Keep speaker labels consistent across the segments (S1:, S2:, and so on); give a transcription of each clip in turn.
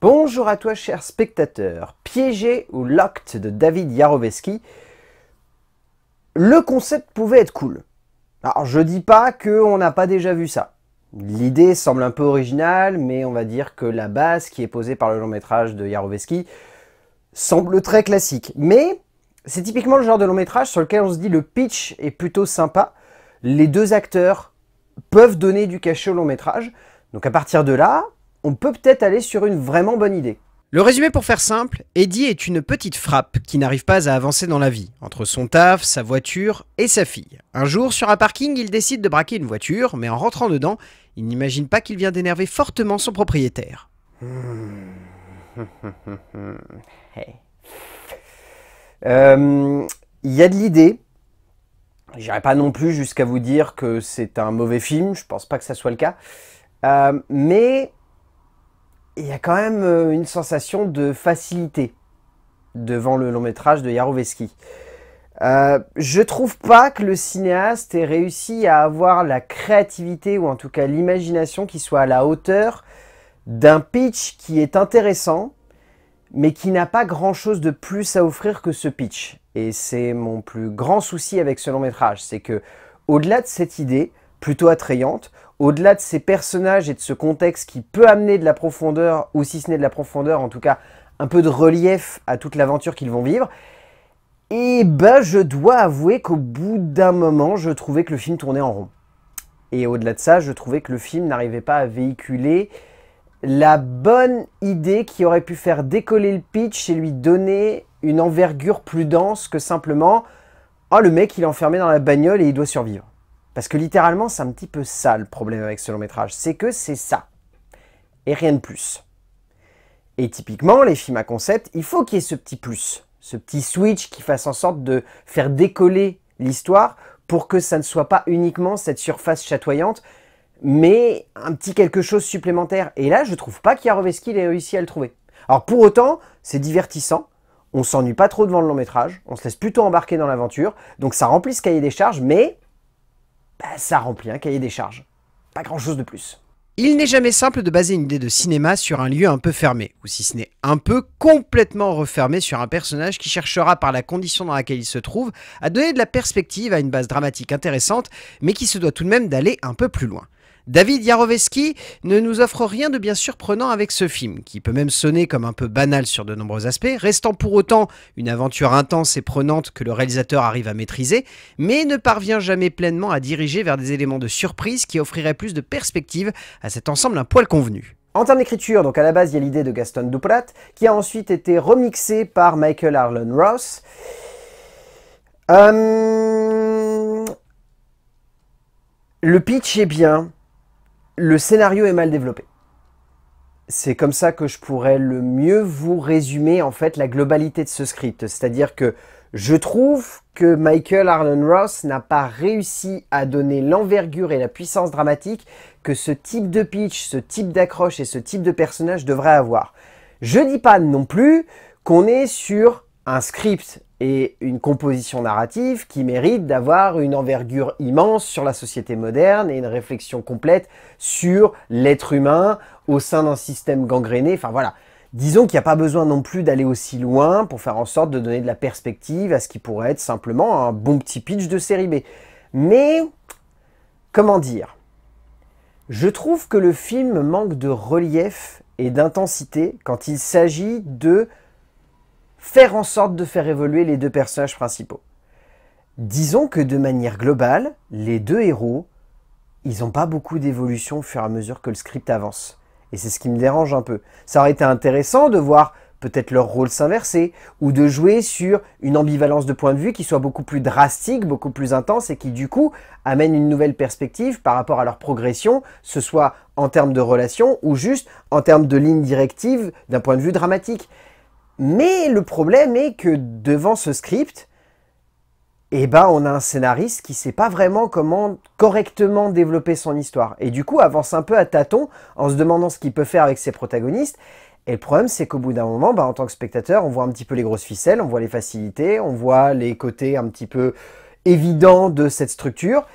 S1: Bonjour à toi cher spectateur. Piégé ou Locked de David Yarovesky. Le concept pouvait être cool. Alors je dis pas qu'on n'a pas déjà vu ça. L'idée semble un peu originale, mais on va dire que la base qui est posée par le long métrage de Yarovesky semble très classique. Mais c'est typiquement le genre de long métrage sur lequel on se dit le pitch est plutôt sympa. Les deux acteurs peuvent donner du cachet au long métrage. Donc à partir de là, on peut peut-être aller sur une vraiment bonne idée.
S2: Le résumé pour faire simple, Eddie est une petite frappe qui n'arrive pas à avancer dans la vie, entre son taf, sa voiture et sa fille. Un jour, sur un parking, il décide de braquer une voiture, mais en rentrant dedans, il n'imagine pas qu'il vient d'énerver fortement son propriétaire.
S1: Il y a de l'idée. J'irai pas non plus jusqu'à vous dire que c'est un mauvais film, je pense pas que ça soit le cas. Mais il y a quand même une sensation de facilité devant le long métrage de Yarovesky. Je trouve pas que le cinéaste ait réussi à avoir la créativité ou en tout cas l'imagination qui soit à la hauteur d'un pitch qui est intéressant mais qui n'a pas grand chose de plus à offrir que ce pitch. Et c'est mon plus grand souci avec ce long métrage, c'est que au-delà de cette idée plutôt attrayante, au-delà de ces personnages et de ce contexte qui peut amener de la profondeur, ou si ce n'est de la profondeur, en tout cas un peu de relief à toute l'aventure qu'ils vont vivre, et ben je dois avouer qu'au bout d'un moment, je trouvais que le film tournait en rond. Et au-delà de ça, je trouvais que le film n'arrivait pas à véhiculer la bonne idée qui aurait pu faire décoller le pitch et lui donner une envergure plus dense que simplement « Oh, le mec, il est enfermé dans la bagnole et il doit survivre ». Parce que littéralement, c'est un petit peu ça le problème avec ce long métrage. C'est que c'est ça. Et rien de plus. Et typiquement, les films à concept, il faut qu'il y ait ce petit plus. Ce petit switch qui fasse en sorte de faire décoller l'histoire pour que ça ne soit pas uniquement cette surface chatoyante, mais un petit quelque chose supplémentaire. Et là, je trouve pas qu'Yarovesky ait réussi à le trouver. Alors pour autant, c'est divertissant. On s'ennuie pas trop devant le long métrage. On se laisse plutôt embarquer dans l'aventure. Donc ça remplit ce cahier des charges, mais ça remplit un cahier des charges. Pas grand chose de plus.
S2: Il n'est jamais simple de baser une idée de cinéma sur un lieu un peu fermé, ou si ce n'est un peu complètement refermé sur un personnage qui cherchera par la condition dans laquelle il se trouve à donner de la perspective à une base dramatique intéressante, mais qui se doit tout de même d'aller un peu plus loin. David Yarovesky ne nous offre rien de bien surprenant avec ce film, qui peut même sonner comme un peu banal sur de nombreux aspects, restant pour autant une aventure intense et prenante que le réalisateur arrive à maîtriser, mais ne parvient jamais pleinement à diriger vers des éléments de surprise qui offriraient plus de perspective à cet ensemble un poil convenu.
S1: En termes d'écriture, donc à la base il y a l'idée de Gaston Duprat, qui a ensuite été remixée par Michael Arlen Ross. Le pitch est bien. Le scénario est mal développé. C'est comme ça que je pourrais le mieux vous résumer en fait la globalité de ce script. C'est-à-dire que je trouve que Michael Arlen Ross n'a pas réussi à donner l'envergure et la puissance dramatique que ce type de pitch, ce type d'accroche et ce type de personnage devrait avoir. Je dis pas non plus qu'on est sur un script et une composition narrative qui mérite d'avoir une envergure immense sur la société moderne et une réflexion complète sur l'être humain au sein d'un système gangréné. Enfin voilà, disons qu'il n'y a pas besoin non plus d'aller aussi loin pour faire en sorte de donner de la perspective à ce qui pourrait être simplement un bon petit pitch de série B. Mais, comment dire, je trouve que le film manque de relief et d'intensité quand il s'agit de faire en sorte de faire évoluer les deux personnages principaux. Disons que de manière globale, les deux héros, ils n'ont pas beaucoup d'évolution au fur et à mesure que le script avance. Et c'est ce qui me dérange un peu. Ça aurait été intéressant de voir peut-être leur rôle s'inverser, ou de jouer sur une ambivalence de point de vue qui soit beaucoup plus drastique, beaucoup plus intense, et qui du coup amène une nouvelle perspective par rapport à leur progression, ce soit en termes de relation, ou juste en termes de ligne directive d'un point de vue dramatique. Mais le problème est que devant ce script, eh ben, on a un scénariste qui ne sait pas vraiment comment correctement développer son histoire. Et du coup, avance un peu à tâtons en se demandant ce qu'il peut faire avec ses protagonistes. Et le problème, c'est qu'au bout d'un moment, en tant que spectateur, on voit un petit peu les grosses ficelles, on voit les facilités, on voit les côtés un petit peu évidents de cette structure.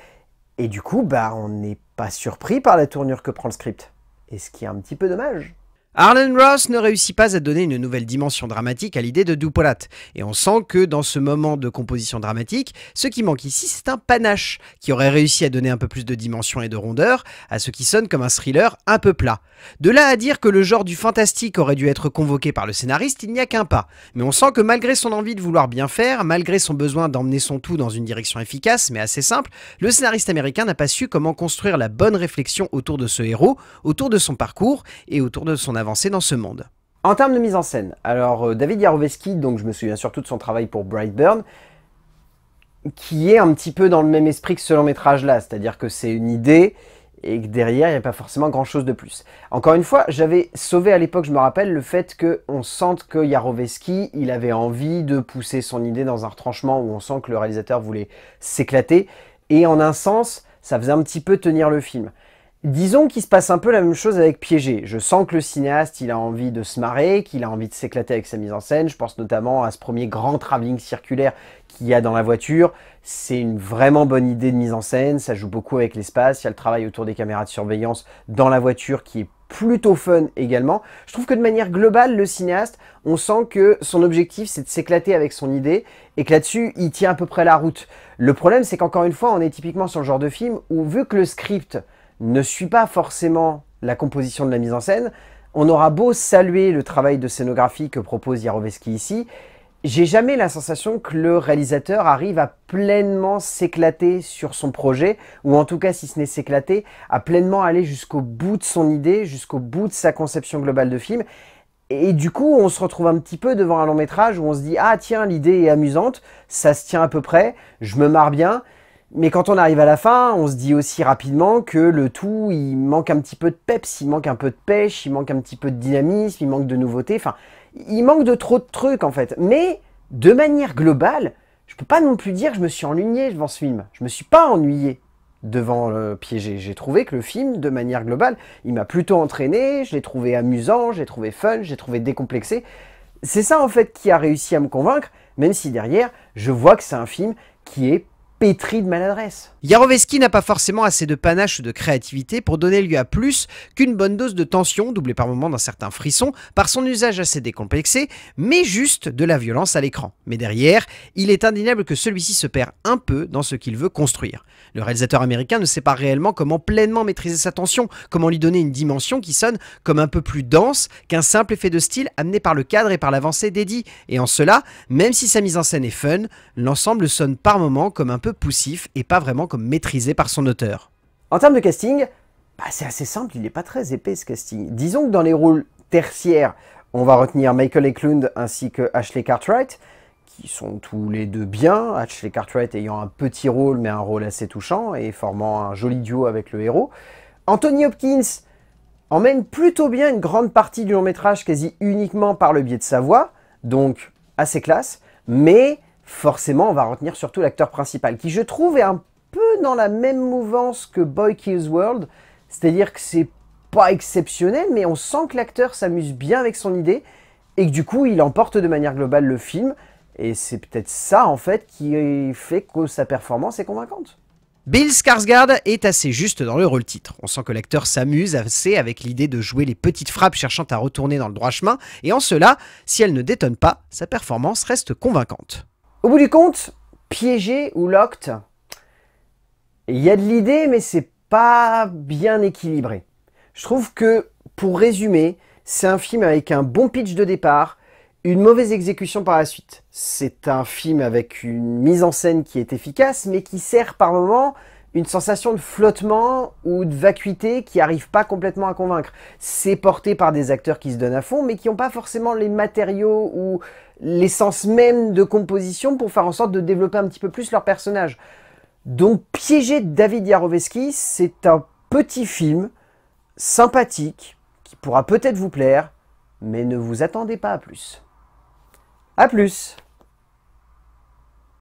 S1: Et du coup, on n'est pas surpris par la tournure que prend le script. Et ce qui est un petit peu dommage.
S2: Arlen Ross ne réussit pas à donner une nouvelle dimension dramatique à l'idée de Dupolat, et on sent que dans ce moment de composition dramatique, ce qui manque ici c'est un panache, qui aurait réussi à donner un peu plus de dimension et de rondeur à ce qui sonne comme un thriller un peu plat. De là à dire que le genre du fantastique aurait dû être convoqué par le scénariste, il n'y a qu'un pas, mais on sent que malgré son envie de vouloir bien faire, malgré son besoin d'emmener son tout dans une direction efficace mais assez simple, le scénariste américain n'a pas su comment construire la bonne réflexion autour de ce héros, autour de son parcours et autour de son avancée dans ce monde.
S1: En termes de mise en scène, alors David Yarovesky, donc je me souviens surtout de son travail pour Brightburn, qui est un petit peu dans le même esprit que ce long métrage là, c'est-à-dire que c'est une idée et que derrière il n'y a pas forcément grand chose de plus. Encore une fois, j'avais sauvé à l'époque, je me rappelle, le fait qu'on sente que Yarovesky, il avait envie de pousser son idée dans un retranchement où on sent que le réalisateur voulait s'éclater, et en un sens, ça faisait un petit peu tenir le film. Disons qu'il se passe un peu la même chose avec Piégé. Je sens que le cinéaste, il a envie de se marrer, qu'il a envie de s'éclater avec sa mise en scène. Je pense notamment à ce premier grand travelling circulaire qu'il y a dans la voiture. C'est une vraiment bonne idée de mise en scène, ça joue beaucoup avec l'espace. Il y a le travail autour des caméras de surveillance dans la voiture qui est plutôt fun également. Je trouve que de manière globale, le cinéaste, on sent que son objectif, c'est de s'éclater avec son idée et que là-dessus, il tient à peu près la route. Le problème, c'est qu'encore une fois, on est typiquement sur le genre de film où, vu que le script ne suit pas forcément la composition de la mise en scène, on aura beau saluer le travail de scénographie que propose Yarovesky ici, j'ai jamais la sensation que le réalisateur arrive à pleinement s'éclater sur son projet, ou en tout cas, si ce n'est s'éclater, à pleinement aller jusqu'au bout de son idée, jusqu'au bout de sa conception globale de film. Et du coup, on se retrouve un petit peu devant un long métrage où on se dit « Ah tiens, l'idée est amusante, ça se tient à peu près, je me marre bien ». Mais quand on arrive à la fin, on se dit aussi rapidement que le tout, il manque un petit peu de peps, il manque un peu de pêche, il manque un petit peu de dynamisme, il manque de nouveauté, enfin, il manque de trop de trucs en fait. Mais de manière globale, je peux pas non plus dire que je me suis ennuyé devant ce film. Je me suis pas ennuyé devant le Piégé. J'ai trouvé que le film, de manière globale, il m'a plutôt entraîné, je l'ai trouvé amusant, je l'ai trouvé fun, je l'ai trouvé décomplexé. C'est ça en fait qui a réussi à me convaincre, même si derrière, je vois que c'est un film qui est pétri de maladresse.
S2: Yarovesky n'a pas forcément assez de panache ou de créativité pour donner lieu à plus qu'une bonne dose de tension, doublée par moments d'un certain frisson, par son usage assez décomplexé, mais juste de la violence à l'écran. Mais derrière, il est indéniable que celui-ci se perd un peu dans ce qu'il veut construire. Le réalisateur américain ne sait pas réellement comment pleinement maîtriser sa tension, comment lui donner une dimension qui sonne comme un peu plus dense qu'un simple effet de style amené par le cadre et par l'avancée d'Eddie. Et en cela, même si sa mise en scène est fun, l'ensemble sonne par moments comme un peu poussif et pas vraiment comme maîtrisé par son auteur.
S1: En termes de casting, c'est assez simple, il n'est pas très épais ce casting. Disons que dans les rôles tertiaires, on va retenir Michael Eklund ainsi que Ashley Cartwright, qui sont tous les deux bien, Ashley Cartwright ayant un petit rôle mais un rôle assez touchant et formant un joli duo avec le héros. Anthony Hopkins emmène plutôt bien une grande partie du long métrage quasi uniquement par le biais de sa voix, donc assez classe, mais forcément on va retenir surtout l'acteur principal, qui je trouve est un peu dans la même mouvance que Boy Kills World, c'est-à-dire que c'est pas exceptionnel, mais on sent que l'acteur s'amuse bien avec son idée, et que du coup il emporte de manière globale le film, et c'est peut-être ça en fait qui fait que sa performance est convaincante.
S2: Bill Skarsgård est assez juste dans le rôle titre. On sent que l'acteur s'amuse assez avec l'idée de jouer les petites frappes cherchant à retourner dans le droit chemin, et en cela, si elle ne détonne pas, sa performance reste convaincante.
S1: Au bout du compte, Piégé ou Locked, il y a de l'idée, mais c'est pas bien équilibré. Je trouve que, pour résumer, c'est un film avec un bon pitch de départ, une mauvaise exécution par la suite. C'est un film avec une mise en scène qui est efficace, mais qui sert par moments une sensation de flottement ou de vacuité qui n'arrive pas complètement à convaincre. C'est porté par des acteurs qui se donnent à fond, mais qui n'ont pas forcément les matériaux ou l'essence même de composition pour faire en sorte de développer un petit peu plus leur personnage. Donc Piégé de David Yarovesky, c'est un petit film sympathique qui pourra peut-être vous plaire, mais ne vous attendez pas à plus. À plus!